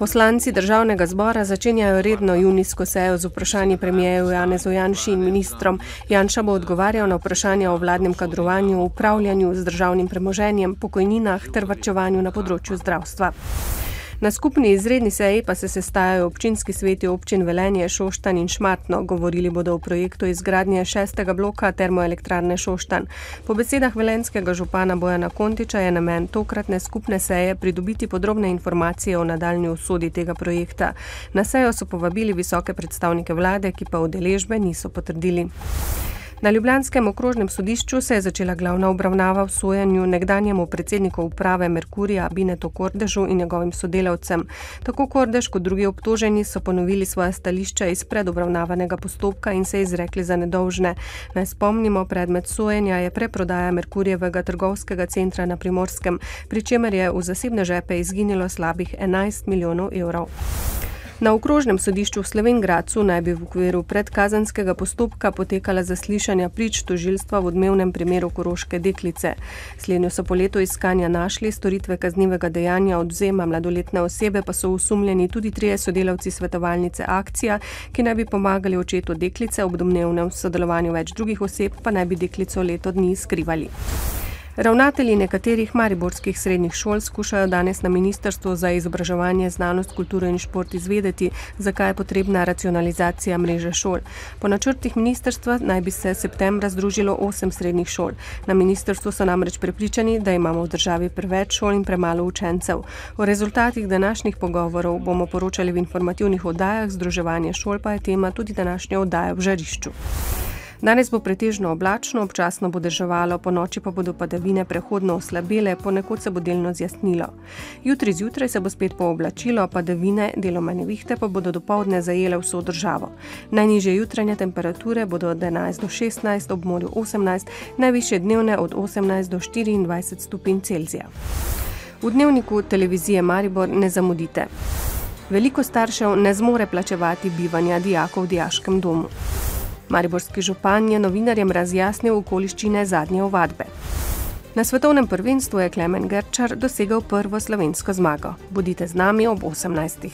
Poslanci državnega zbora začenjajo redno junijsko sejo z vprašanji premierju Janezu Janši in ministrom. Janša bo odgovarjal na vprašanja o vladnem kadrovanju, upravljanju z državnim premoženjem, pokojninah ter varčevanju na področju zdravstva. Na skupni izredni seji pa se sestajajo občinski sveti občin Velenje, Šoštanj in Šmartno. Govorili bodo o projektu izgradnje 6. bloka termoelektrarne Šoštanj. Po besedah velenjskega župana Bojana Kontiča je namen tokratne skupne seje pridobiti podrobne informacije o nadaljnji usodi tega projekta. Na sejo so povabili visoke predstavnike vlade, ki pa udeležbe niso potrdili. Na ljubljanskem okrožnem sodišču se je začela glavna obravnava v sojenju nekdanjemu predsedniku uprave Merkurja Binetu Kordežu in njegovim sodelavcem. Tako Kordež kot drugi obtoženi so ponovili svoje stališča iz predobravnavanega postopka in se izrekli za nedolžne. Naj spomnimo, predmet sojenja je preprodaja Merkurjevega trgovskega centra na Primorskem, pri čemer je v zasebne žepe izginilo slabih 11 milijonov evrov. Na okrožnem sodišču v Slovenj Gradcu naj bi v okviru predkazenskega postopka potekala zaslišanja prič tožilstva v odmevnem primeru koroške deklice. Slednjo so po letu iskanja našli, storitve kaznivega dejanja odvzema mladoletne osebe pa so osumljeni tudi 3 sodelavci svetovalnice Akcija, ki naj bi pomagali očetu deklice, ob domnevnem sodelovanju več drugih oseb pa naj bi deklico leto dni skrivali. Ravnatelji nekaterih mariborskih srednjih šol skušajo danes na Ministrstvu za izobraževanje, znanost, kulturo in šport izvedeti, zakaj je potrebna racionalizacija mreže šol. Po načrtih ministrstva naj bi se septembra združilo 8 srednjih šol. Na ministrstvu so namreč prepričani, da imamo v državi preveč šol in premalo učencev. O rezultatih današnjih pogovorov bomo poročali v informativnih oddajah, združevanje šol pa je tema tudi današnje oddaje v Žarišču. Danes bo pretežno oblačno, občasno bo deževalo, ponoči pa bodo padavine prehodno oslabele, ponekod se bo delno zjasnilo. Jutri zjutraj se bo spet pooblačilo, padavine, deloma nevihte pa bodo dopoldne zajele vso državo. Najnižje jutranje temperature bodo od 11 do 16, ob morju 18, najvišje dnevne od 18 do 24 stopinj Celzija. V dnevniku televizije Maribor ne zamudite. Veliko staršev ne zmore plačevati bivanja dijakov v dijaškem domu. Mariborski župan je novinarjem razjasnil okoliščine zadnje ovadbe. Na svetovnem prvenstvu je Klemen Gerčar dosegel prvo slovensko zmago. Bodite z nami ob 18.